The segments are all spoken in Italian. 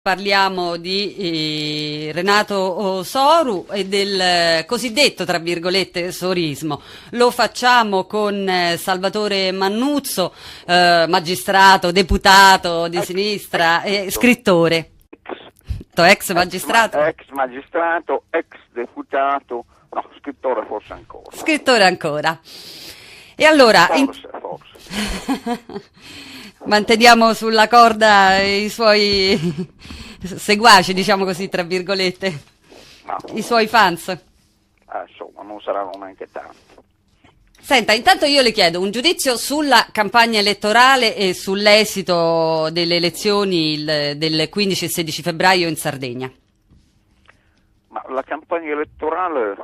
Parliamo di Renato Soru e del cosiddetto, tra virgolette, sorismo. Lo facciamo con Salvatore Mannuzzo, magistrato, deputato di Ex sinistra e tutto, scrittore. Ex magistrato? ex magistrato, ex deputato, no, scrittore forse ancora, Scrittore ancora. E allora, forse, manteniamo sulla corda i suoi seguaci, diciamo così, tra virgolette, i no, suoi fans. insomma, non saranno neanche tanti. Senta, intanto io le chiedo un giudizio sulla campagna elettorale e sull'esito delle elezioni del 15 e 16 febbraio in Sardegna. Ma la campagna elettorale è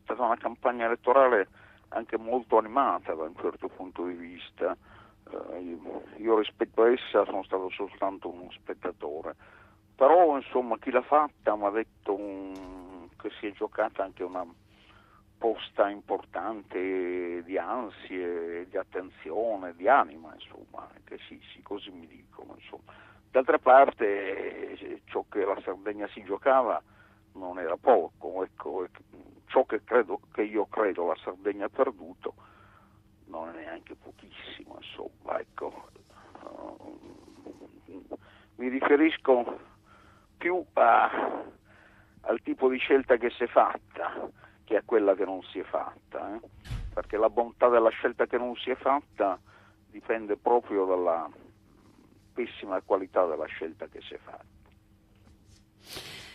stata una campagna elettorale anche molto animata da un certo punto di vista. Io rispetto a essa sono stato soltanto uno spettatore, però insomma chi l'ha fatta mi ha detto che si è giocata anche una posta importante di ansie, di attenzione, di anima, insomma, che sì, così mi dicono, insomma. D'altra parte ciò che la Sardegna si giocava non era poco, ecco, ciò che io credo la Sardegna ha perduto non è neanche pochissimo, insomma, ecco. Mi riferisco più al tipo di scelta che si è fatta che a quella che non si è fatta, perché la bontà della scelta che non si è fatta dipende proprio dalla pessima qualità della scelta che si è fatta.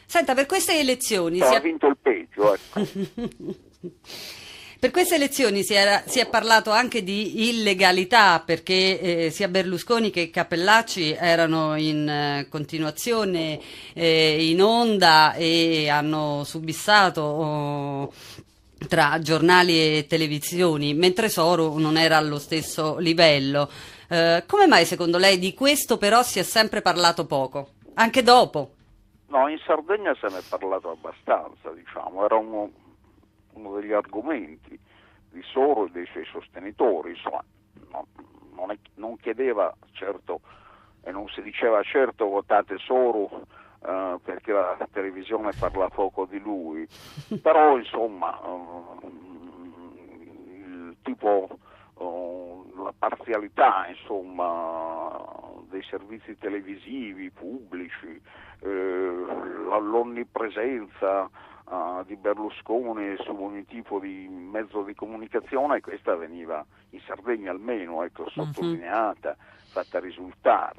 Senta, per queste elezioni Ha vinto il peggio, ecco. Per queste elezioni si è parlato anche di illegalità perché sia Berlusconi che Cappellacci erano in continuazione in onda e hanno subissato tra giornali e televisioni, mentre Soru non era allo stesso livello. Come mai secondo lei di questo però si è sempre parlato poco? Anche dopo? No, in Sardegna se ne è parlato abbastanza, diciamo, era uno degli argomenti di Soro e dei suoi sostenitori, insomma, non chiedeva certo e non si diceva certo votate Soro perché la televisione parla poco di lui, però insomma il tipo, la parzialità insomma dei servizi televisivi pubblici, l'onnipresenza di Berlusconi su ogni tipo di mezzo di comunicazione, questa veniva in Sardegna almeno, ecco, sottolineata, fatta risultare.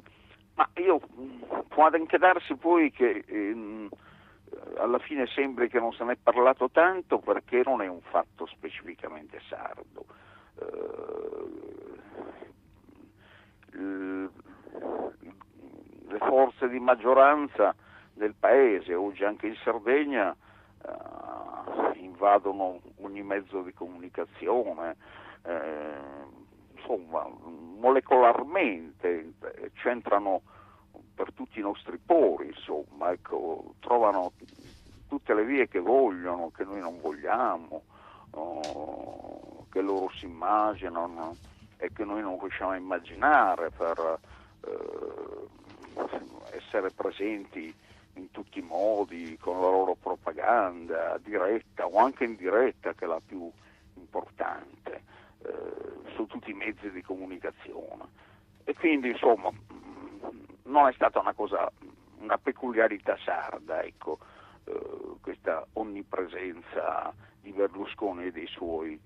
Ma può anche darsi poi che alla fine sembri che non se ne è parlato tanto perché non è un fatto specificamente sardo. Le forze di maggioranza del paese, oggi anche in Sardegna, invadono ogni mezzo di comunicazione, insomma, molecolarmente c'entrano per tutti i nostri pori, insomma, ecco, trovano tutte le vie che vogliono, che noi non vogliamo, che loro si immaginano e che noi non riusciamo a immaginare per essere presenti in tutti i modi con la loro propaganda diretta o anche indiretta, che è la più importante, su tutti i mezzi di comunicazione. E quindi insomma non è stata una peculiarità sarda, ecco, questa onnipresenza di Berlusconi e dei suoi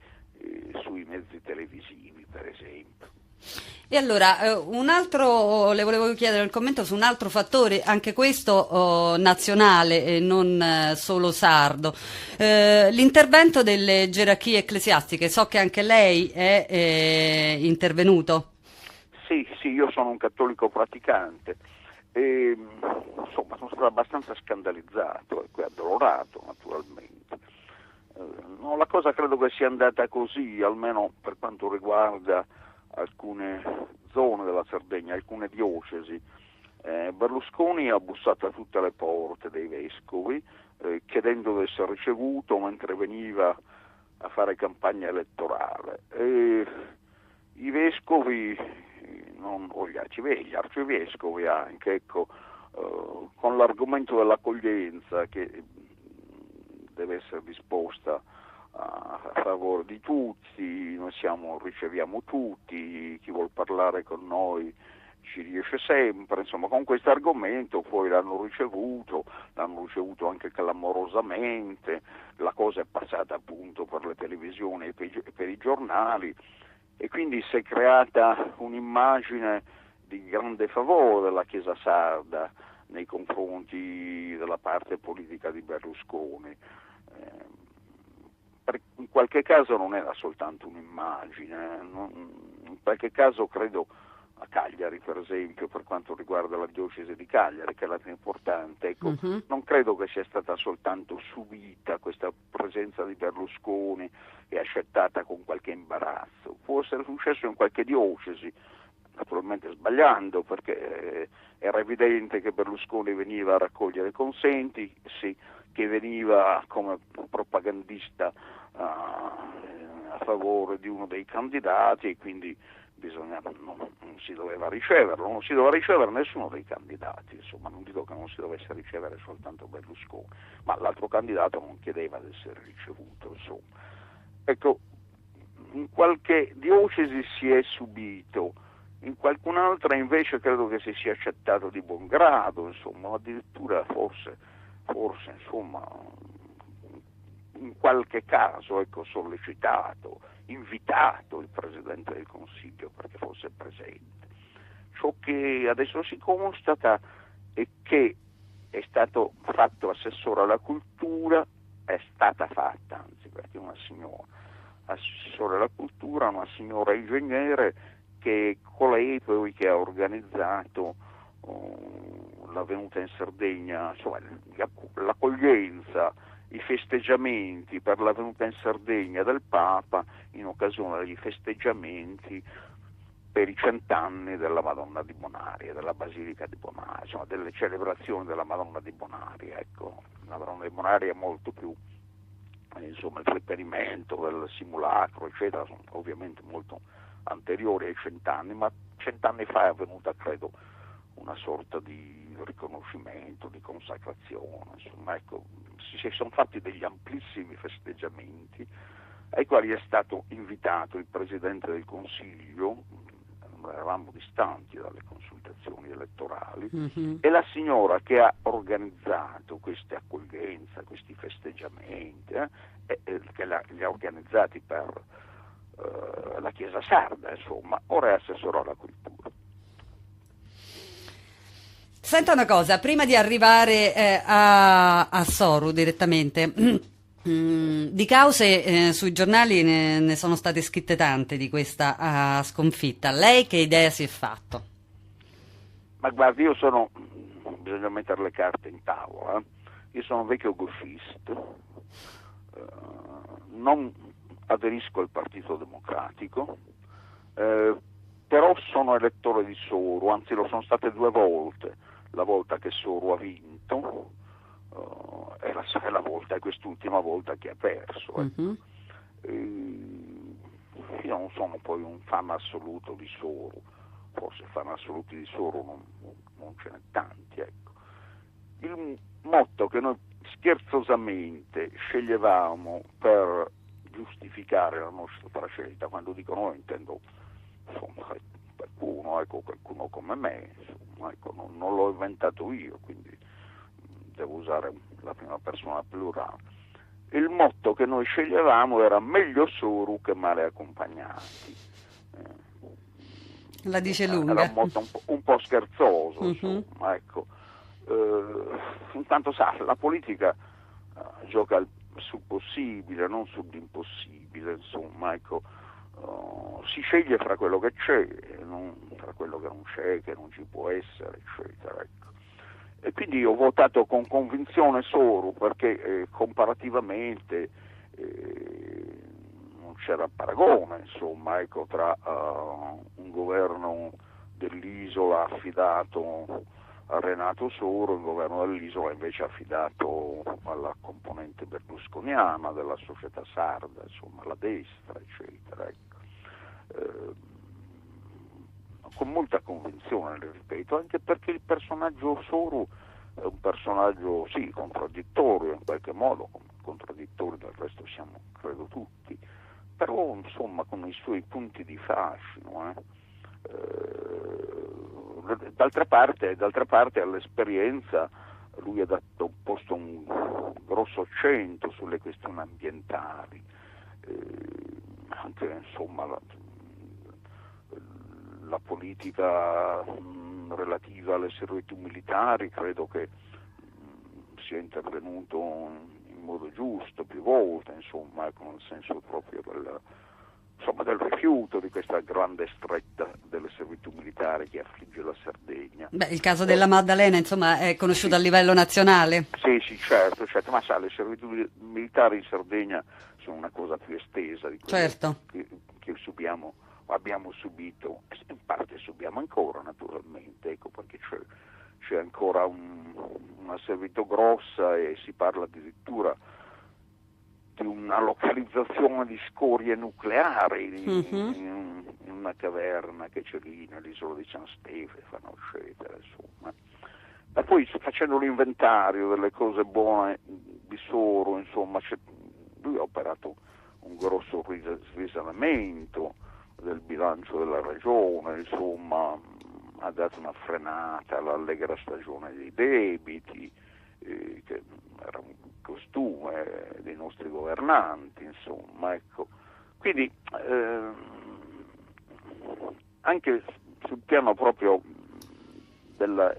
sui mezzi televisivi, per esempio. E allora, le volevo chiedere il commento su un altro fattore, anche questo nazionale e non solo sardo. L'intervento delle gerarchie ecclesiastiche, so che anche lei è intervenuto. Sì, io sono un cattolico praticante e insomma sono stato abbastanza scandalizzato e addolorato naturalmente. No, la cosa credo che sia andata così, almeno per quanto riguarda alcune zone della Sardegna, alcune diocesi. Berlusconi ha bussato a tutte le porte dei vescovi chiedendo di essere ricevuto mentre veniva a fare campagna elettorale. I vescovi o gli arcivescovi anche, ecco, con l'argomento dell'accoglienza che deve essere disposta a favore di tutti, noi riceviamo tutti, chi vuol parlare con noi ci riesce sempre, insomma, con questo argomento poi l'hanno ricevuto anche clamorosamente, la cosa è passata appunto per le televisioni e per i giornali, e quindi si è creata un'immagine di grande favore della Chiesa sarda nei confronti della parte politica di Berlusconi. In qualche caso non era soltanto un'immagine, in qualche caso credo a Cagliari per esempio, per quanto riguarda la diocesi di Cagliari, che è la più importante, ecco, non credo che sia stata soltanto subita questa presenza di Berlusconi e accettata con qualche imbarazzo, può essere successo in qualche diocesi, naturalmente sbagliando, perché era evidente che Berlusconi veniva a raccogliere consenti, sì, che veniva come propagandista a favore di uno dei candidati, e quindi non si doveva ricevere nessuno dei candidati, insomma, non dico che non si dovesse ricevere soltanto Berlusconi, ma l'altro candidato non chiedeva di essere ricevuto, insomma. Ecco, in qualche diocesi si è subito, in qualcun'altra invece credo che si sia accettato di buon grado, insomma, addirittura forse insomma, in qualche caso, ecco, sollecitato, invitato il Presidente del Consiglio perché fosse presente. Ciò che adesso si constata è che è stato fatto assessore alla cultura, è stata fatta, anzi, perché una signora assessore alla cultura, una signora ingegnere, che è colei poi che ha organizzato la venuta in Sardegna, insomma, l'accoglienza, i festeggiamenti per la venuta in Sardegna del Papa in occasione degli festeggiamenti per i 100 anni della Madonna di Bonaria, della Basilica di Bonaria, insomma, delle celebrazioni della Madonna di Bonaria. Ecco, la Madonna di Bonaria è molto più, insomma, il riferimento del simulacro, eccetera, sono ovviamente molto anteriori ai 100 anni, ma 100 anni fa è avvenuta, credo, una sorta di riconoscimento, di consacrazione, insomma, ecco, si sono fatti degli amplissimi festeggiamenti ai quali è stato invitato il Presidente del Consiglio, eravamo distanti dalle consultazioni elettorali, e la signora che ha organizzato queste accoglienze, questi festeggiamenti, che li ha organizzati per la Chiesa sarda, insomma, ora è assessore alla cultura. Senta una cosa, prima di arrivare a Soru direttamente, di cause sui giornali ne sono state scritte tante di questa sconfitta. Lei che idea si è fatto? Ma guardi, bisogna mettere le carte in tavola, io sono un vecchio gauchista, non aderisco al Partito Democratico, però sono elettore di Soru, anzi lo sono state 2 volte, la volta che Soru ha vinto e è quest'ultima volta che ha perso. Ecco. Io non sono poi un fan assoluto di Soru, forse fan assoluti di Soru non ce n'è tanti. Ecco. Il motto che noi scherzosamente sceglievamo per giustificare la nostra scelta, quando dico noi intendo, insomma, qualcuno come me, insomma, ecco, non l'ho inventato io, quindi devo usare la prima persona plurale. Il motto che noi sceglievamo era meglio Soru che male accompagnati. La dice lunga. Era un motto un po' scherzoso, insomma, ecco. Intanto sa, la politica gioca sul possibile, non sull'impossibile, insomma, ecco. Si sceglie fra quello che c'è, non fra quello che non c'è, che non ci può essere, eccetera, ecco. E quindi ho votato con convinzione Soru perché comparativamente non c'era paragone, insomma, ecco, tra un governo dell'isola affidato a Renato Soru, il governo dell'isola invece affidato alla componente berlusconiana della società sarda, insomma, la destra, eccetera, ecco. con molta convinzione, ripeto, anche perché il personaggio Soro è un personaggio, sì, contraddittorio in qualche modo, contraddittorio del resto siamo, credo, tutti, però insomma con i suoi punti di fascino. D'altra parte all'esperienza lui ha posto un grosso accento sulle questioni ambientali, anche insomma la politica relativa alle servitù militari credo che sia intervenuto in modo giusto più volte, insomma, nel senso proprio del rifiuto di questa grande stretta delle servitù militari che affligge la Sardegna. Beh, il caso della Maddalena, insomma, è conosciuto a livello nazionale. Sì, certo, ma sa, le servitù militari in Sardegna sono una cosa più estesa di quelle Certo. che subiamo, abbiamo subito, e in parte subiamo ancora naturalmente, ecco, perché c'è ancora una servitù grossa e si parla addirittura di una localizzazione di scorie nucleari in una caverna che c'è lì nell'isola di San Stefano, eccetera, insomma. Ma poi facendo l'inventario delle cose buone di Soro, insomma, lui ha operato un grosso risanamento del bilancio della regione, insomma, ha dato una frenata all'allegra stagione dei debiti, che era un costume dei nostri governanti, insomma, ecco. Quindi anche sul piano proprio della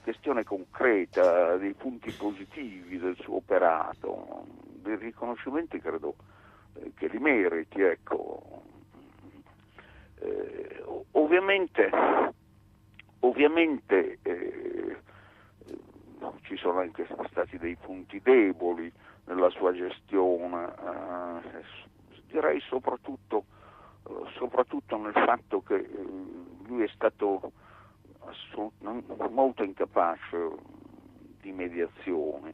questione concreta, dei punti positivi del suo operato, dei riconoscimenti credo che li meriti, ecco. Ovviamente ci sono anche stati dei punti deboli nella sua gestione, direi soprattutto nel fatto che lui è stato molto incapace di mediazioni.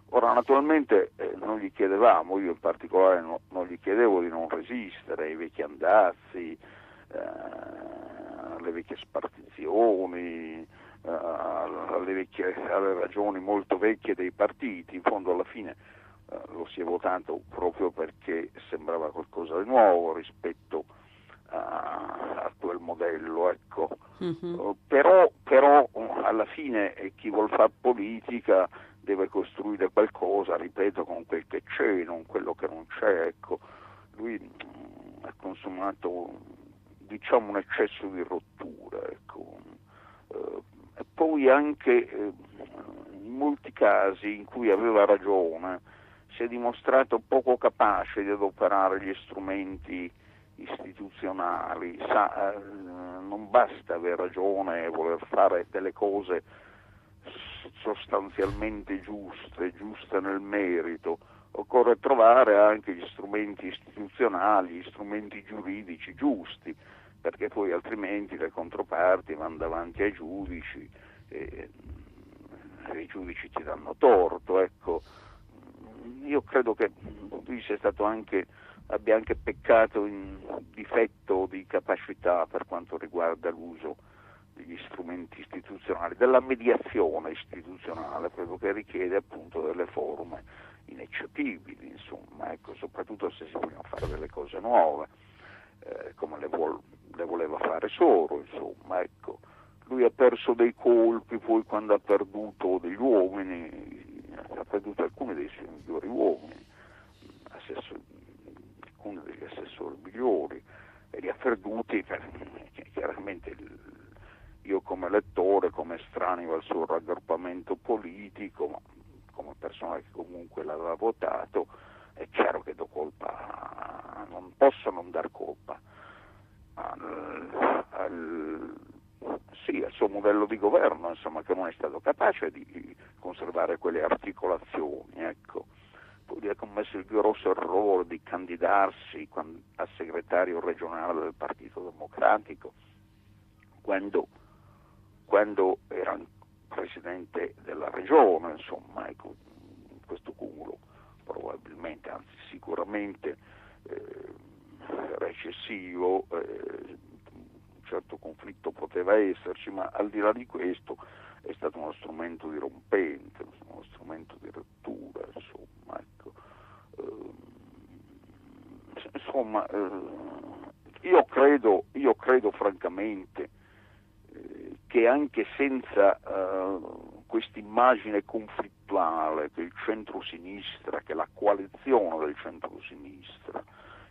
Ora naturalmente non gli chiedevamo, io in particolare non gli chiedevo di non resistere ai vecchi andazzi, alle vecchie spartizioni, alle ragioni molto vecchie dei partiti. In fondo alla fine lo si è votato proprio perché sembrava qualcosa di nuovo rispetto a quel modello, ecco. Però alla fine chi vuol fare politica deve costruire qualcosa, ripeto, con quel che c'è, non quello che non c'è, ecco. Lui ha consumato, diciamo, un eccesso di rottura, ecco. E poi anche in molti casi in cui aveva ragione si è dimostrato poco capace di adoperare gli strumenti istituzionali. Non basta aver ragione e voler fare delle cose sostanzialmente giuste nel merito, occorre trovare anche gli strumenti istituzionali, gli strumenti giuridici giusti, perché poi altrimenti le controparti vanno davanti ai giudici e i giudici ti danno torto, ecco. Io credo che lui abbia anche peccato in difetto di capacità per quanto riguarda l'uso degli strumenti istituzionali, della mediazione istituzionale, quello che richiede appunto delle forme ineccepibili, insomma, ecco, soprattutto se si vogliono fare delle cose nuove, come le voleva fare Soro, insomma, ecco. Lui ha perso dei colpi poi quando ha perduto degli uomini, ha perduto alcuni dei suoi migliori uomini, alcuni degli assessori migliori, e li ha perduti perché chiaramente io come lettore, come estraneo al suo raggruppamento politico, ma come persona che comunque l'aveva votato, è chiaro che do colpa, non posso non dar colpa al suo modello di governo, insomma, che non è stato capace di conservare quelle articolazioni, ecco. Poi ha commesso il grosso errore di candidarsi a segretario regionale del Partito Democratico quando era presidente della regione, insomma, ecco, questo cumulo probabilmente, anzi sicuramente era eccessivo, un certo conflitto poteva esserci, ma al di là di questo è stato uno strumento dirompente, uno strumento di rottura, insomma, ecco. Insomma, io credo francamente che anche senza questa immagine conflittuale che il centro-sinistra, che la coalizione del centro-sinistra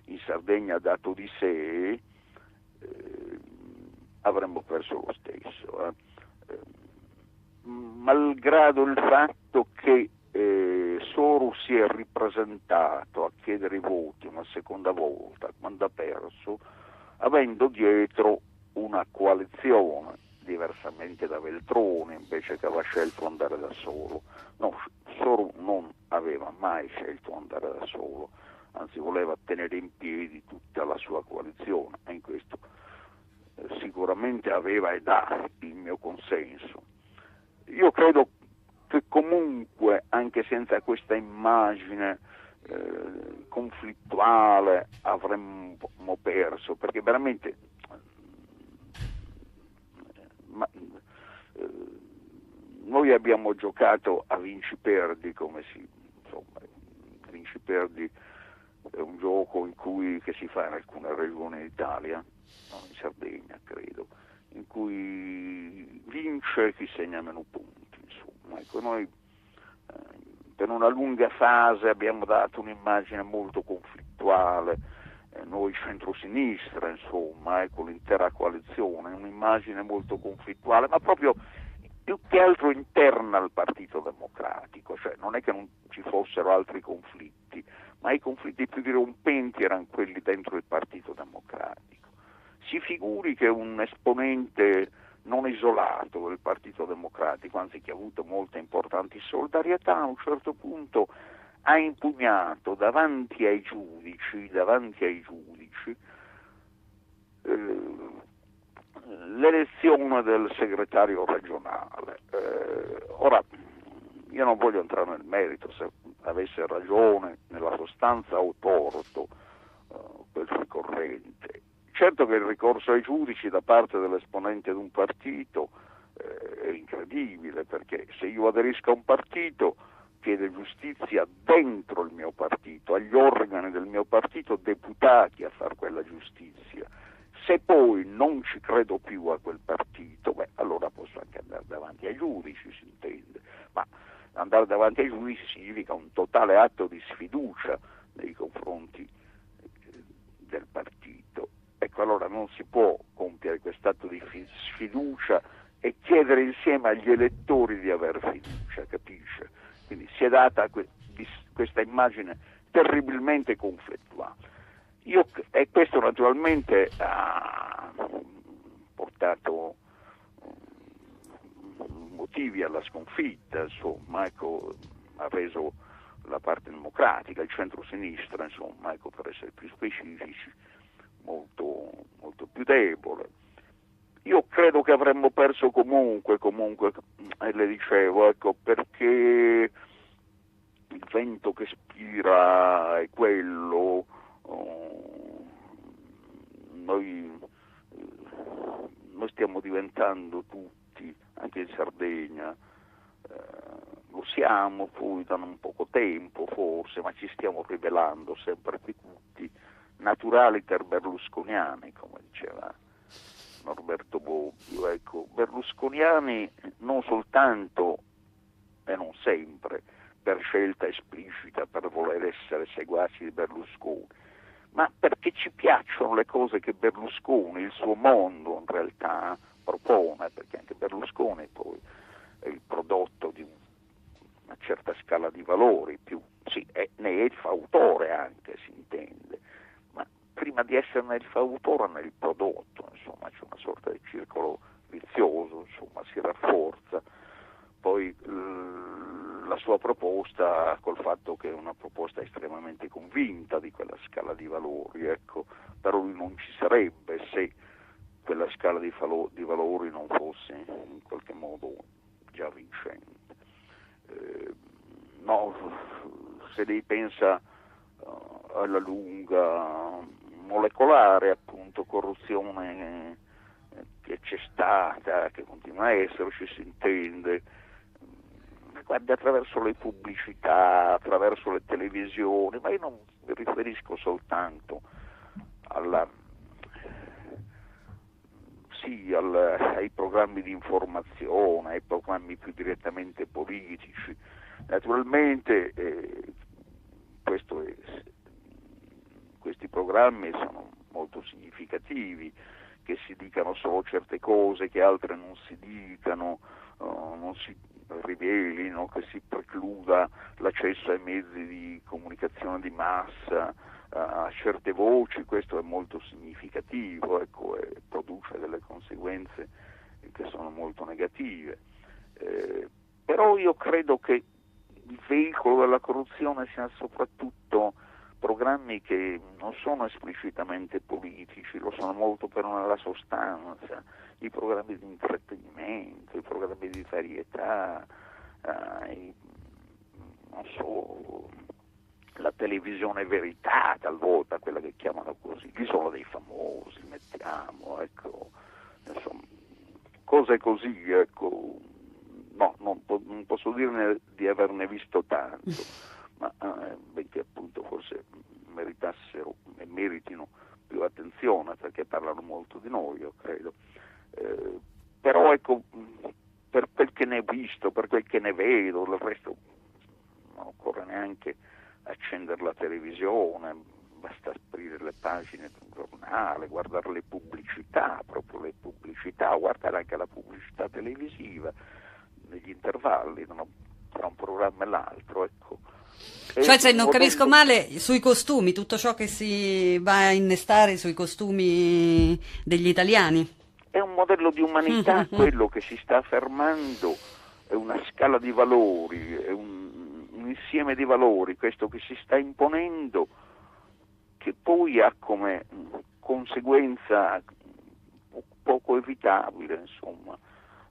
in Sardegna ha dato di sé, avremmo perso lo stesso. Malgrado il fatto che Soros si è ripresentato a chiedere i voti una seconda volta quando ha perso, avendo dietro una coalizione, diversamente da Veltroni invece che aveva scelto andare da solo. No, Soros non aveva mai scelto andare da solo, anzi voleva tenere in piedi tutta la sua coalizione, e in questo sicuramente aveva ed ha il mio consenso. Io credo che comunque, anche senza questa immagine conflittuale, avremmo perso, perché veramente noi abbiamo giocato a vinci-perdi, insomma, vinci-perdi è un gioco che si fa in alcune regioni d'Italia, no, in Sardegna credo, in cui vince chi segna meno punti, insomma. Ecco, noi per una lunga fase abbiamo dato un'immagine molto conflittuale, noi centrosinistra, insomma, con l'intera coalizione, un'immagine molto conflittuale, ma proprio più che altro interna al Partito Democratico, cioè non è che non ci fossero altri conflitti, ma i conflitti più dirompenti erano quelli dentro il Partito Democratico. Si figuri che un esponente non isolato del Partito Democratico, anzi che ha avuto molte importanti solidarietà, a un certo punto ha impugnato davanti ai giudici l'elezione del segretario regionale. Ora, io non voglio entrare nel merito se avesse ragione nella sostanza o torto quel ricorrente. Certo che il ricorso ai giudici da parte dell'esponente di un partito è incredibile, perché se io aderisco a un partito chiede giustizia dentro il mio partito, agli organi del mio partito deputati a fare quella giustizia. Se poi non ci credo più a quel partito, allora posso anche andare davanti ai giudici, si intende, ma andare davanti ai giudici significa un totale atto di sfiducia nei confronti del partito. Ecco, allora non si può compiere quest'atto di sfiducia e chiedere insieme agli elettori di aver fiducia, capisce? Quindi si è data questa immagine terribilmente conflittuale. E questo naturalmente ha portato motivi alla sconfitta, insomma, ecco, ha reso la parte democratica, il centro-sinistra, insomma, ecco, per essere più specifici, molto, molto più debole. Io credo che avremmo perso comunque, le dicevo, ecco, perché il vento che spira è quello. Noi stiamo diventando tutti, anche in Sardegna, lo siamo poi da un poco tempo forse, ma ci stiamo rivelando sempre più tutti naturaliter berlusconiani, come diceva Norberto Bobbio. Ecco, berlusconiani non soltanto e non sempre per scelta esplicita, per voler essere seguaci di Berlusconi, ma perché ci piacciono le cose che Berlusconi, il suo mondo in realtà propone, perché anche Berlusconi poi è il prodotto di una certa scala di valori, ne è il fautore anche, si intende, ma prima di esserne il fautore ne è il prodotto, insomma c'è una sorta di circolo vizioso, insomma si rafforza. Poi la sua proposta, col fatto che è una proposta estremamente convinta di quella scala di valori, ecco, però lui non ci sarebbe se quella scala di valori non fosse in qualche modo già vincente. No, se lei pensa alla lunga, molecolare, appunto, corruzione che c'è stata, che continua a esserci, si intende. Guardi, attraverso le pubblicità, attraverso le televisioni, ma io non mi riferisco soltanto ai programmi di informazione, ai programmi più direttamente politici. Naturalmente questi programmi sono molto significativi, che si dicano solo certe cose, che altre non si dicano, non si rivelino, che si precluda l'accesso ai mezzi di comunicazione di massa, a certe voci. Questo è molto significativo, ecco, e produce delle conseguenze che sono molto negative. Però io credo che il veicolo della corruzione siano soprattutto programmi che non sono esplicitamente politici, lo sono molto però nella sostanza, i programmi di intrattenimento, i programmi di varietà, non so, la televisione verità, talvolta quella che chiamano così, l'isola dei famosi, mettiamo, ecco, insomma, cose così, ecco. No, non posso dirne di averne visto tanto, ma benché appunto forse meritassero e meritino più attenzione, perché parlano molto di noi, io credo. Però ecco, per quel che ne ho visto, per quel che ne vedo, il resto non occorre neanche accendere la televisione, basta aprire le pagine di un giornale, guardare le pubblicità, proprio le pubblicità, guardare anche la pubblicità televisiva negli intervalli tra un programma e l'altro, ecco. Cioè, se non capisco male, sui costumi, tutto ciò che si va a innestare sui costumi degli italiani. È un modello di umanità quello che si sta affermando, è una scala di valori, è un insieme di valori, questo che si sta imponendo, che poi ha come conseguenza poco evitabile, insomma,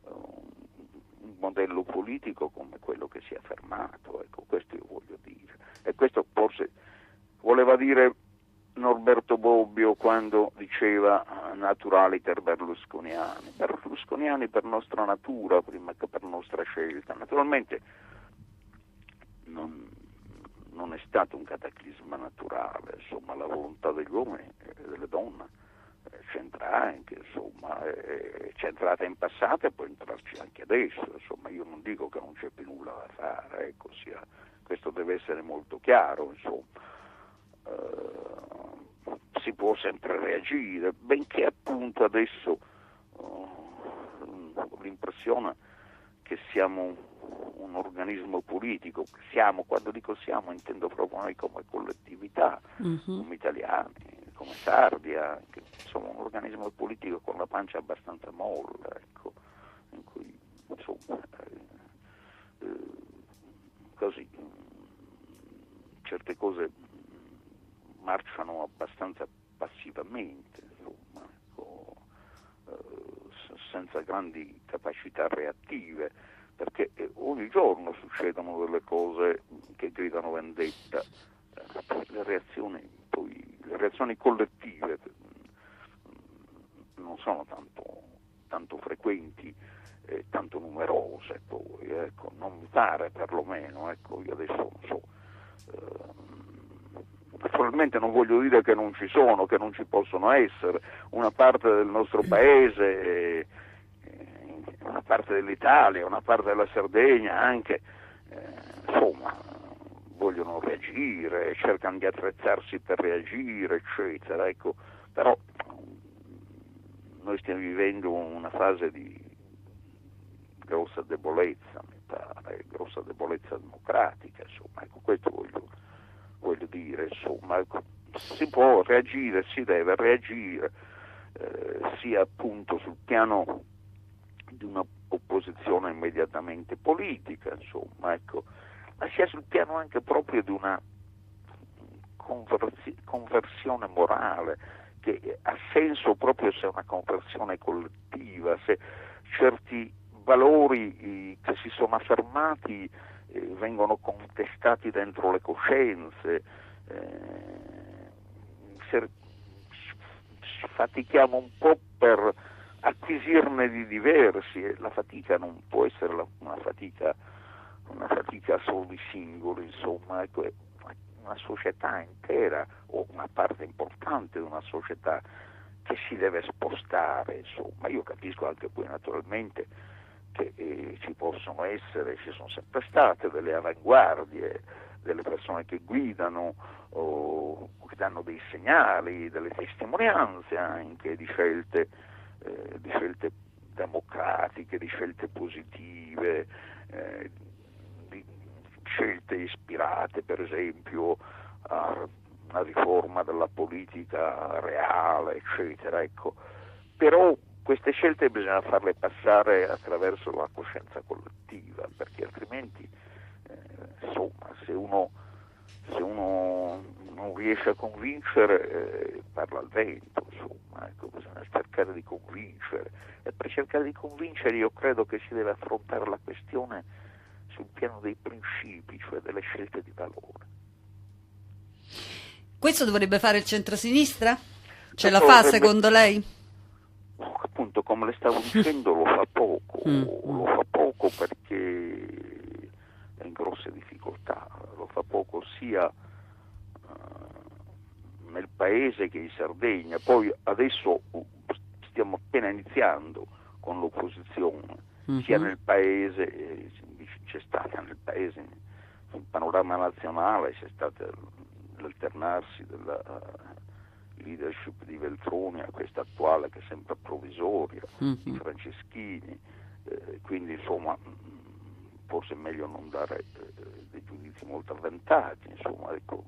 un modello politico come quello che si è affermato, ecco, questo io voglio dire. E questo forse voleva dire Norberto Bobbio quando diceva naturaliter berlusconiani. Berlusconiani per nostra natura prima che per nostra scelta. Naturalmente non è stato un cataclisma naturale, insomma, la volontà degli uomini e delle donne c'entra anche, insomma, c'è entrata in passato e può entrarci anche adesso, insomma, io non dico che non c'è più nulla da fare, ecco, questo deve essere molto chiaro, insomma. Si può sempre reagire, benché appunto adesso ho l'impressione che siamo un organismo politico, quando dico siamo intendo proprio noi come collettività, come italiani, come sardi anche, insomma un organismo politico con la pancia abbastanza molla, ecco, in cui insomma così certe cose marciano abbastanza passivamente, insomma, ecco, senza grandi capacità reattive, perché ogni giorno succedono delle cose che gridano vendetta, le reazioni collettive non sono tanto frequenti e tanto numerose, poi, ecco, non mi pare perlomeno, ecco, io adesso non so. Naturalmente non voglio dire che non ci sono, che non ci possono essere, una parte del nostro paese, una parte dell'Italia, una parte della Sardegna anche, insomma, vogliono reagire, cercano di attrezzarsi per reagire, eccetera, ecco, però noi stiamo vivendo una fase di grossa debolezza, mi pare, grossa debolezza democratica, insomma, ecco, questo voglio dire, insomma, ecco, si può reagire, si deve reagire, sia appunto sul piano di una opposizione immediatamente politica, insomma, ecco, ma sia sul piano anche proprio di una conversione morale, che ha senso proprio se è una conversione collettiva, se certi valori che si sono affermati vengono contestati dentro le coscienze, se fatichiamo un po' per acquisirne di diversi, e la fatica non può essere una fatica solo di singoli, insomma, ecco, è una società intera o una parte importante di una società che si deve spostare, insomma. Io capisco anche poi naturalmente che ci sono sempre state delle avanguardie, delle persone che guidano o che danno dei segnali, delle testimonianze anche di scelte democratiche, di scelte positive, di scelte ispirate per esempio a una riforma della politica reale, eccetera, ecco. Però queste scelte bisogna farle passare attraverso la coscienza collettiva, perché altrimenti insomma, se uno non riesce a convincere, parla al vento, insomma, ecco, bisogna cercare di convincere, e per cercare di convincere io credo che si deve affrontare la questione sul piano dei principi, cioè delle scelte di valore. Questo dovrebbe fare il centrosinistra? Ce la fa secondo lei? Appunto, come le stavo dicendo, lo fa poco perché è in grosse difficoltà, lo fa poco sia nel paese che in Sardegna. Poi adesso stiamo appena iniziando con l'opposizione, sia nel paese, c'è stata nel paese, sul panorama nazionale c'è stato l'alternarsi della leadership di Veltroni a questa attuale che è sempre provvisoria, di Franceschini, quindi insomma forse è meglio non dare dei giudizi molto avventati, insomma, ecco,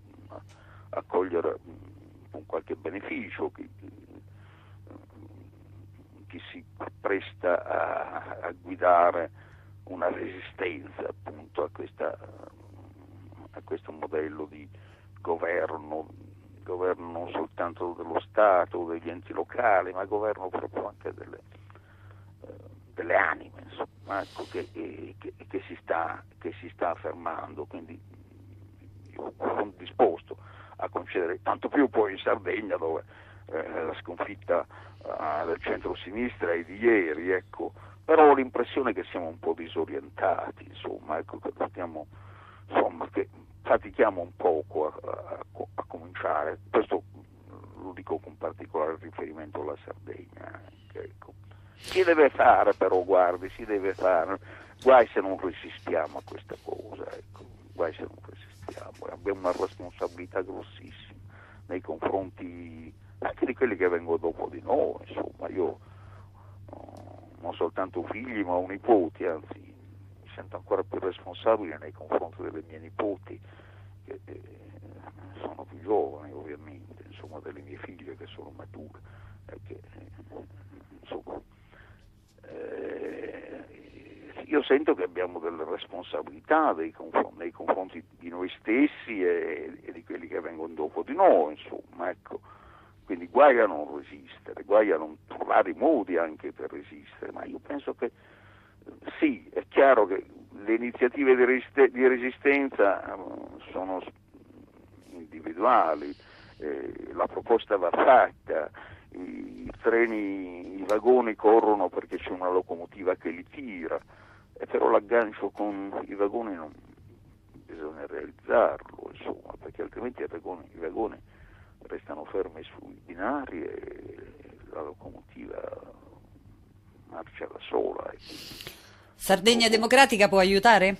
accogliere con qualche beneficio chi si presta a guidare una resistenza appunto a questo modello di governo non soltanto dello Stato o degli enti locali, ma governo proprio anche delle anime, insomma, ecco, che si sta affermando. Quindi io sono disposto a concedere, tanto più poi in Sardegna, dove la sconfitta del centro-sinistra è di ieri, ecco. Però ho l'impressione che siamo un po' disorientati, insomma, ecco, che fatichiamo un poco a cominciare. Questo lo dico con particolare riferimento alla Sardegna anche, ecco. Si deve fare, però, guardi, guai se non resistiamo a questa cosa, ecco, guai se non resistiamo, abbiamo una responsabilità grossissima nei confronti anche di quelli che vengono dopo di noi, insomma. Io non soltanto figli ma ho nipoti, anzi mi sento ancora più responsabile nei confronti delle mie nipoti che sono più giovani, ovviamente, insomma, delle mie figlie che sono mature, insomma, io sento che abbiamo delle responsabilità nei confronti di noi stessi e di quelli che vengono dopo di noi, insomma, ecco. Quindi guai a non resistere, guai a non trovare i modi anche per resistere, ma io penso che sì, è chiaro che le iniziative di resistenza sono individuali, la proposta va fatta, i vagoni corrono perché c'è una locomotiva che li tira, però l'aggancio con i vagoni non bisogna realizzarlo, insomma, perché altrimenti i vagoni restano fermi sui binari e la locomotiva marcia da sola. Sardegna Democratica può aiutare?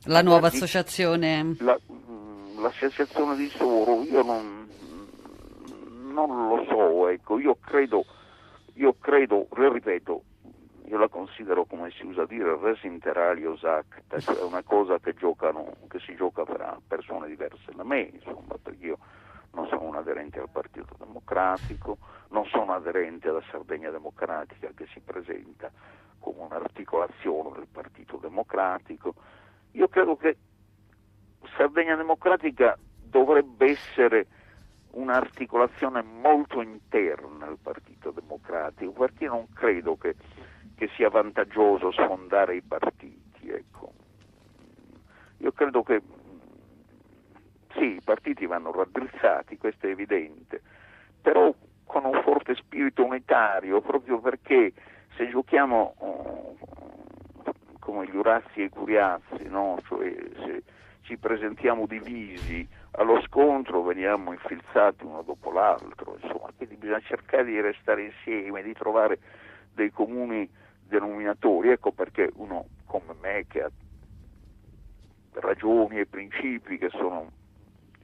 La nuova associazione? L'associazione di Soro, io non lo so, ecco, io credo, ripeto, io la considero, come si usa dire, res inter alios acta, cioè una cosa che si gioca fra persone diverse da me, insomma, perché io non sono un aderente al Partito Democratico, non sono aderente alla Sardegna Democratica che si presenta come un'articolazione del Partito Democratico. Io credo che Sardegna Democratica dovrebbe essere un'articolazione molto interna al Partito Democratico, perché non credo che sia vantaggioso sfondare i partiti, ecco. Io credo che sì, i partiti vanno raddrizzati, questo è evidente, però con un forte spirito unitario, proprio perché se giochiamo come gli Orazzi e i Curiazzi, no? Cioè se ci presentiamo divisi allo scontro veniamo infilzati uno dopo l'altro, insomma, quindi bisogna cercare di restare insieme, di trovare dei comuni denominatori. Ecco perché uno come me, che ha ragioni e principi che sono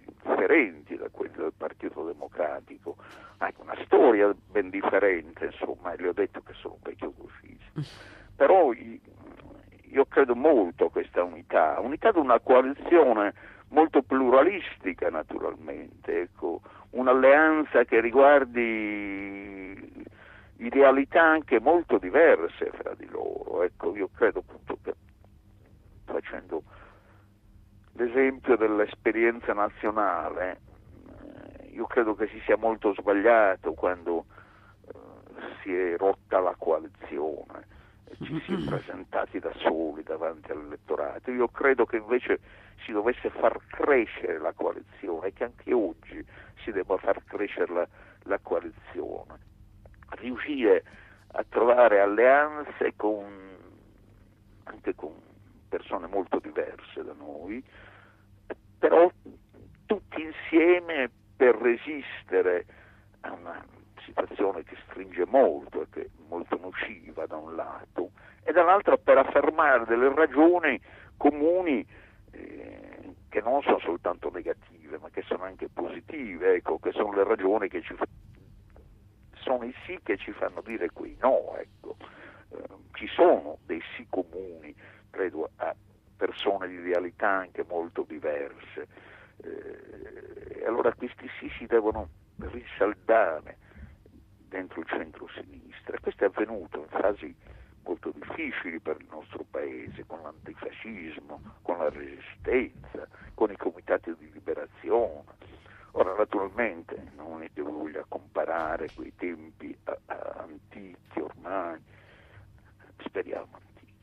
differenti da quelli del Partito Democratico, ha una storia ben differente, insomma, e le ho detto che sono un vecchio gauchista, però io credo molto a questa unità di una coalizione molto pluralistica, naturalmente, ecco, un'alleanza che riguardi idealità anche molto diverse fra di loro. Ecco, io credo appunto che, facendo l'esempio dell'esperienza nazionale, io credo che si sia molto sbagliato quando si è rotta la coalizione, ci si è presentati da soli davanti all'elettorato. Io credo che invece si dovesse far crescere la coalizione, che anche oggi si debba far crescere la coalizione, riuscire a trovare alleanze anche con persone molto diverse da noi, però tutti insieme per resistere a una situazione che stringe molto e che è molto nociva da un lato, e dall'altro per affermare delle ragioni comuni che non sono soltanto negative, ma che sono anche positive, ecco, che sono le ragioni che sono i sì che ci fanno dire quei no, ecco. Ci sono dei sì comuni, credo, a persone di idealità anche molto diverse, e allora questi sì si devono risaldare dentro il centro-sinistra. Questo è avvenuto in fasi molto difficili per il nostro paese, con l'antifascismo, con la resistenza, con i comitati di liberazione. Ora, naturalmente, non è che voglia comparare quei tempi antichi ormai, speriamo antichi,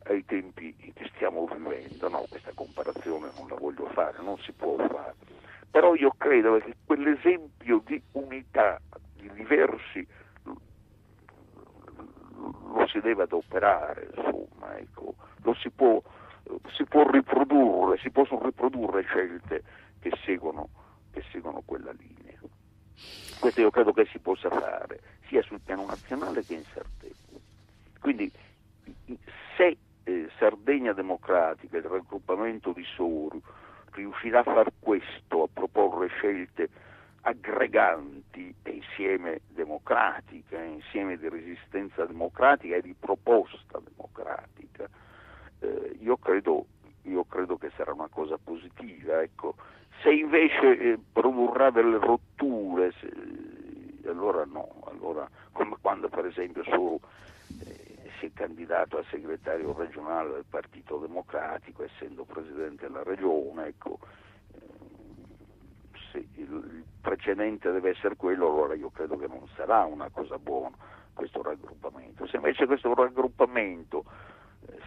ai tempi che stiamo vivendo. No, questa comparazione non la voglio fare, non si può fare. Però io credo che quell'esempio di unità di diversi lo si deve adoperare, insomma, ecco, si può riprodurre, si possono riprodurre scelte che seguono quella linea. Questo io credo che si possa fare sia sul piano nazionale che in Sardegna. Quindi se Sardegna Democratica, il raggruppamento di Soru, riuscirà a far questo, a proporre scelte aggreganti e insieme democratica, insieme di resistenza democratica e di proposta democratica, io credo che sarà una cosa positiva, ecco. Se invece produrrà delle rotture, allora no, allora, come quando per esempio si è candidato a segretario regionale del Partito Democratico, essendo presidente della regione, ecco, se il precedente deve essere quello, allora io credo che non sarà una cosa buona questo raggruppamento. Se invece questo raggruppamento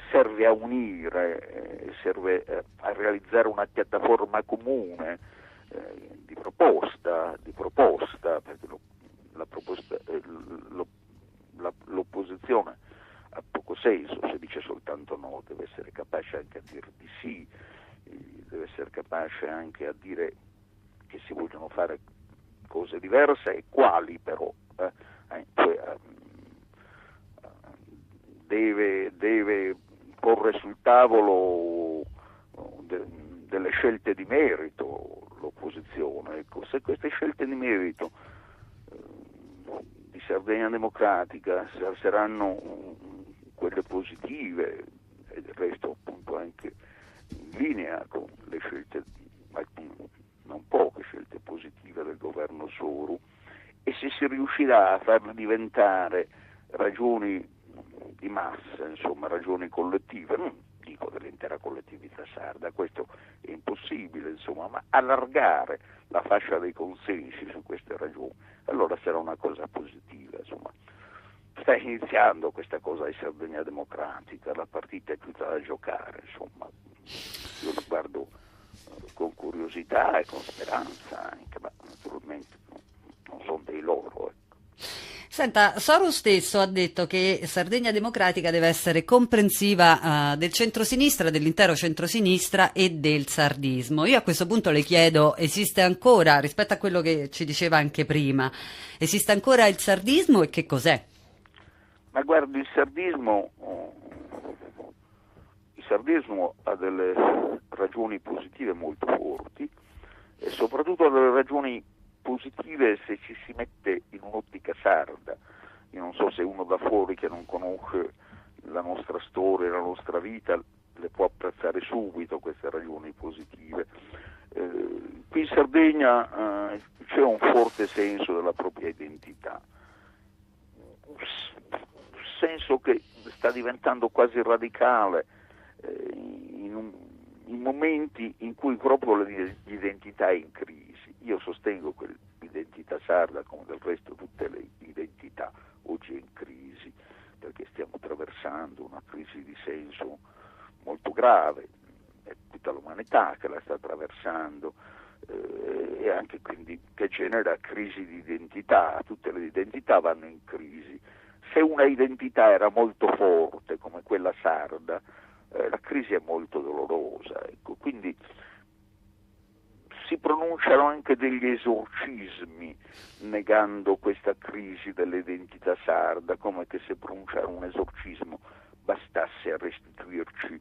serve a unire, serve a realizzare una piattaforma comune di proposta, perché l'opposizione ha poco senso se dice soltanto no, deve essere capace anche a dire di sì, deve essere capace anche a dire che si vogliono fare cose diverse e quali però, deve porre sul tavolo delle scelte di merito l'opposizione. Ecco, se queste scelte di merito di Sardegna Democratica saranno quelle positive e del resto appunto anche in linea con le scelte, non poche scelte positive del governo Soru, e se si riuscirà a farle diventare ragioni di massa, insomma ragioni collettive, non dico dell'intera collettività sarda, questo è impossibile, insomma, ma allargare la fascia dei consensi su queste ragioni, allora sarà una cosa positiva, insomma. Sta iniziando questa cosa di Sardegna Democratica, la partita è tutta da giocare, insomma, io lo guardo con curiosità e con speranza anche, ma naturalmente non sono dei loro, ecco. Senta, Soros stesso ha detto che Sardegna Democratica deve essere comprensiva del centrosinistra, dell'intero centrosinistra e del sardismo. Io a questo punto le chiedo, esiste ancora, rispetto a quello che ci diceva anche prima, esiste ancora il sardismo e che cos'è? Ma guardi, il sardismo ha delle ragioni positive molto forti e soprattutto delle ragioni positive se ci si mette in un'ottica sarda. Io non so se uno da fuori che non conosce la nostra storia, la nostra vita, le può apprezzare subito queste ragioni positive. Qui in Sardegna c'è un forte senso della propria identità, un senso che sta diventando quasi radicale in momenti in cui proprio l'identità è in crisi. Io sostengo che l'identità sarda, come del resto tutte le identità, oggi è in crisi, perché stiamo attraversando una crisi di senso molto grave, è tutta l'umanità che la sta attraversando, e anche quindi che genera crisi di identità, tutte le identità vanno in crisi. Se una identità era molto forte come quella sarda, la crisi è molto dolorosa, ecco. Quindi si pronunciano anche degli esorcismi negando questa crisi dell'identità sarda, come che se pronunciare un esorcismo bastasse a restituirci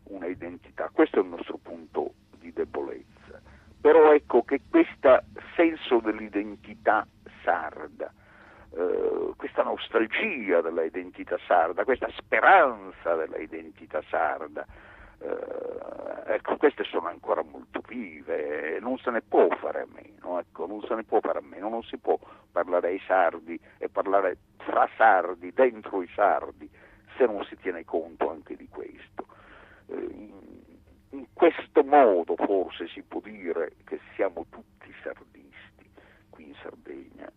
una identità. Questo è il nostro punto di debolezza. Però ecco che questo senso dell'identità sarda, questa nostalgia della identità sarda, questa speranza della identità sarda, ecco, queste sono ancora molto vive, non se ne può fare a meno, ecco, non se ne può fare a meno, non si può parlare ai sardi e parlare fra sardi, dentro i sardi, se non si tiene conto anche di questo. In questo modo forse si può dire che siamo tutti sardisti qui in Sardegna.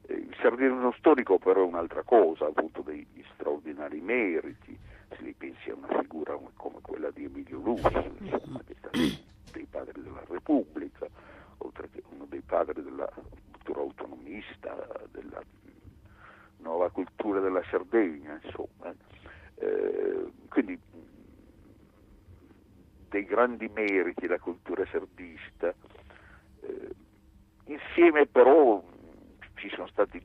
Il sardismo storico però è un'altra cosa, ha avuto degli straordinari meriti, se li pensi a una figura come quella di Emilio Lussu, insomma, che è stato uno dei padri della Repubblica, oltre che uno dei padri della cultura autonomista, della nuova cultura della Sardegna, insomma. Quindi dei grandi meriti la cultura sardista, insieme però ci sono stati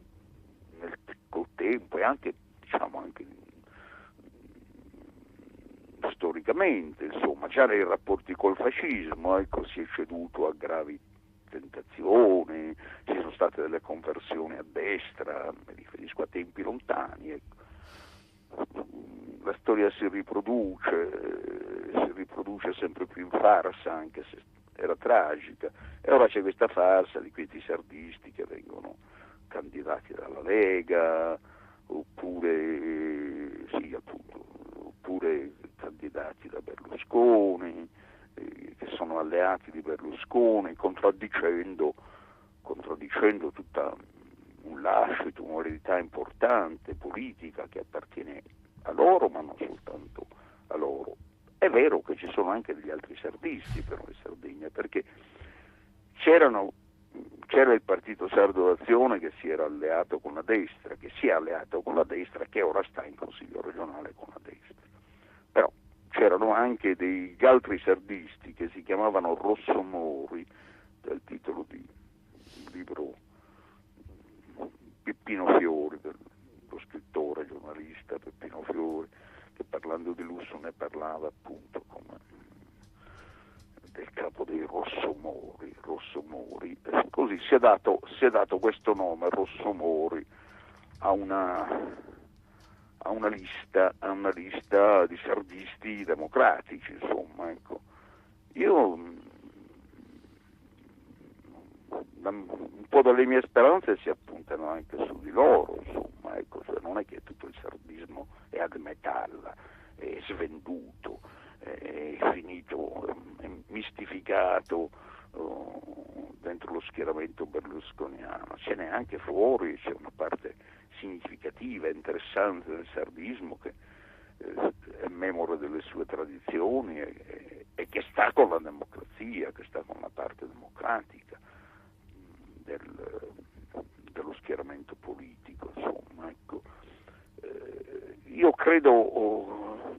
col tempo e anche, diciamo, anche storicamente, insomma, già nei rapporti col fascismo, ecco, si è ceduto a gravi tentazioni, ci sono state delle conversioni a destra, mi riferisco a tempi lontani, ecco. La storia si riproduce sempre più in farsa, anche se era tragica, e ora c'è questa farsa di questi sardisti che vengono candidati dalla Lega, oppure sì, appunto, oppure candidati da Berlusconi, che sono alleati di Berlusconi, contraddicendo tutta un lascito, un'eredità importante politica che appartiene a loro, ma non soltanto a loro. È vero che ci sono anche degli altri sardisti però in Sardegna, perché c'era il Partito Sardo d'Azione che si era alleato con la destra, che si è alleato con la destra, che ora sta in Consiglio regionale con la destra. Però c'erano anche degli altri sardisti che si chiamavano Rossomori, dal titolo di un libro Peppino Fiori, lo scrittore giornalista Peppino Fiori, che parlando di Lussu ne parlava appunto come del capo dei Rossomori. Così si è dato questo nome, Rossomori, a una lista di sardisti democratici, insomma, ecco. Io un po' dalle mie speranze si appuntano anche su di loro, insomma, ecco, cioè non è che tutto il sardismo è ad metalla, è svenduto, è finito, è mistificato dentro lo schieramento berlusconiano, ce n'è anche fuori, c'è una parte significativa, interessante del sardismo che è memore delle sue tradizioni e che sta con la democrazia, che sta con la parte democratica dello dello schieramento politico, insomma, ecco. Io credo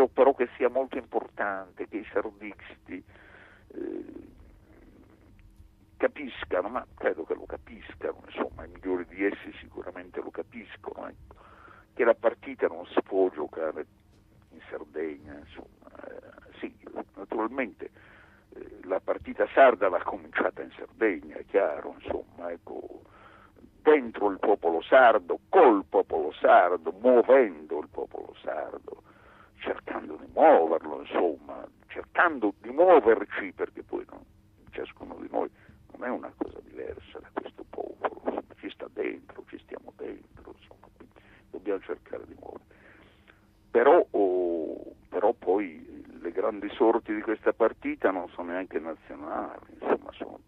però che sia molto importante che i sardisti capiscano, ma credo che lo capiscano, insomma, i migliori di essi sicuramente lo capiscono, ecco, che la partita non si può giocare in Sardegna, insomma. Sì, naturalmente la partita sarda l'ha cominciata in Sardegna, è chiaro, insomma, ecco, dentro il popolo sardo, col popolo sardo, muovendo il popolo sardo, cercando di muoverlo, insomma, cercando di muoverci, perché poi ciascuno di noi non è una cosa diversa da questo popolo, insomma, ci sta dentro, ci stiamo dentro, insomma, quindi dobbiamo cercare di muovere. Però poi le grandi sorti di questa partita non sono neanche nazionali, insomma, sono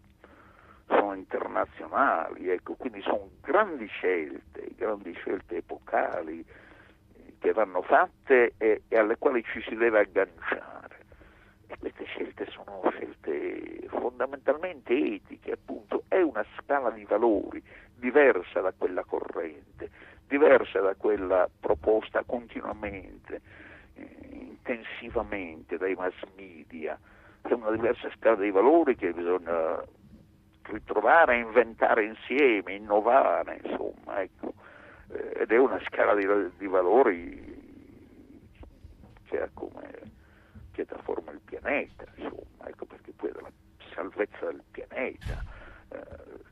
internazionali, ecco, quindi sono grandi scelte epocali che vanno fatte e alle quali ci si deve agganciare. E queste scelte sono scelte fondamentalmente etiche, appunto, è una scala di valori diversa da quella corrente, diversa da quella proposta continuamente, intensivamente dai mass media. È una diversa scala dei valori che bisogna ritrovare, inventare insieme, innovare, insomma, ecco. Ed è una scala di valori che dà forma al pianeta, insomma, ecco, perché poi è la salvezza del pianeta,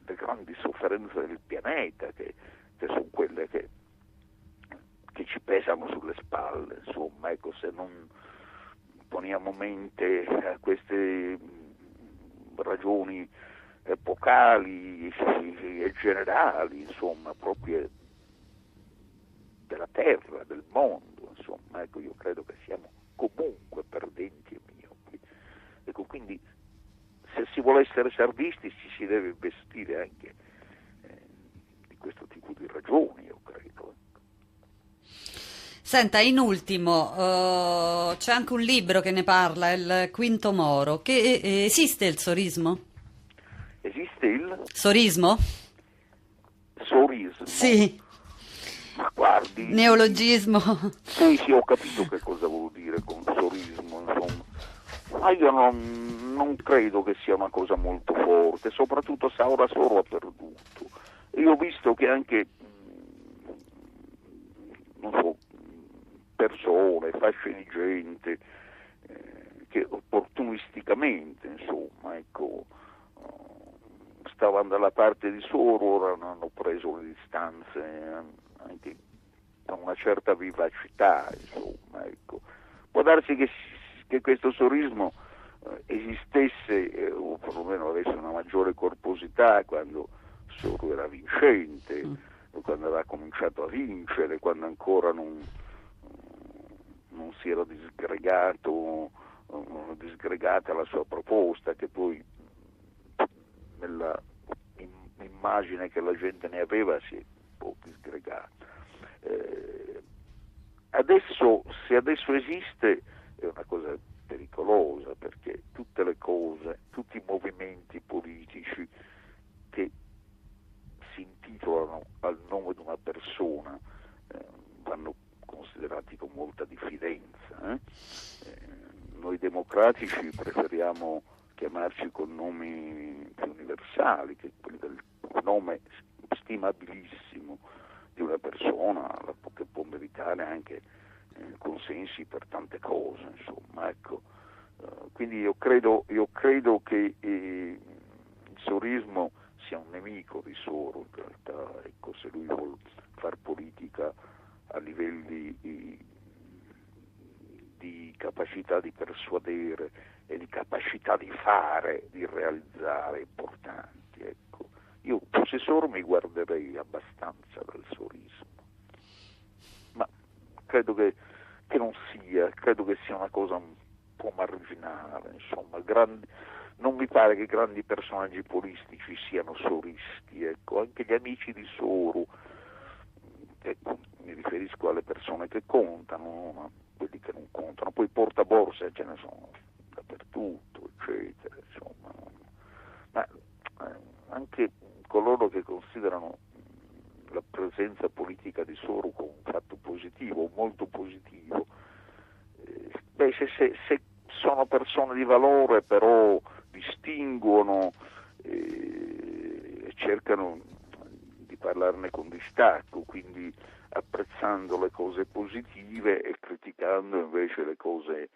le grandi sofferenze del pianeta che sono quelle che ci pesano sulle spalle, insomma, ecco, se non poniamo mente a queste ragioni epocali e generali, insomma, proprio della terra, del mondo, insomma, ecco, io credo che siamo comunque perdenti e miopi. Ecco, quindi se si vuole essere sardisti si deve investire anche di questo tipo di ragioni, io credo. Senta, in ultimo, c'è anche un libro che ne parla, Il Quinto Moro, che esiste il sorismo? Esiste il Sorismo? sorismo? Sì, Ma guardi, neologismo. sì, ho capito che cosa vuol dire con sorismo, insomma. Ma io non credo che sia una cosa molto forte, soprattutto se ora solo ha perduto. Io ho visto che anche, non so, persone, fasce di gente che opportunisticamente, insomma, ecco, stavano dalla parte di Soro, ora hanno preso le distanze anche con una certa vivacità, insomma, ecco. Può darsi che questo sorismo esistesse, o perlomeno avesse una maggiore corposità quando Soro era vincente, quando aveva cominciato a vincere, quando ancora non si era disgregata la sua proposta, che poi nella immagine che la gente ne aveva si è un po' disgregata. Se adesso esiste è una cosa pericolosa, perché tutte le cose, tutti i movimenti politici che si intitolano al nome di una persona vanno considerati con molta diffidenza. Noi democratici preferiamo chiamarci con nomi più universali, che quelli del nome stimabilissimo di una persona che può meritare anche consensi per tante cose, insomma, ecco. Quindi io credo che il sorismo sia un nemico di Soro, in realtà, ecco, se lui vuol far politica a livelli di capacità di persuadere e di capacità di fare, di realizzare importanti, ecco. Io fossi Soro mi guarderei abbastanza dal sorismo, ma credo che credo che sia una cosa un po' marginale, insomma. Non mi pare che grandi personaggi politici siano soristi, ecco. Anche gli amici di Soro, ecco, mi riferisco alle persone che contano, ma quelli che non contano, poi portaborse ce ne sono dappertutto, eccetera, insomma. Ma anche coloro che considerano la presenza politica di Sorokin un fatto positivo, molto positivo. Se sono persone di valore, però distinguono e cercano di parlarne con distacco, quindi apprezzando le cose positive e criticando invece le cose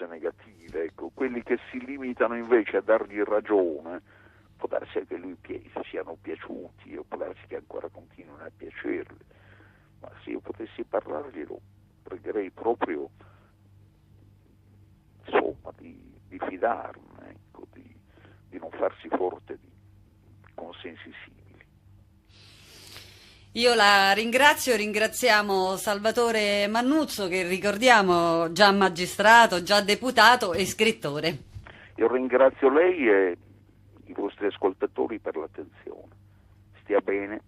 negative. Ecco, quelli che si limitano invece a dargli ragione, può darsi che lui siano piaciuti, o può darsi che ancora continuino a piacerli, ma se io potessi parlargli lo pregherei proprio, insomma, di fidarne, ecco, di non farsi forte di consensi simili. Io la ringraziamo Salvatore Mannuzzo, che ricordiamo già magistrato, già deputato e scrittore. Io ringrazio lei e i vostri ascoltatori per l'attenzione. Stia bene.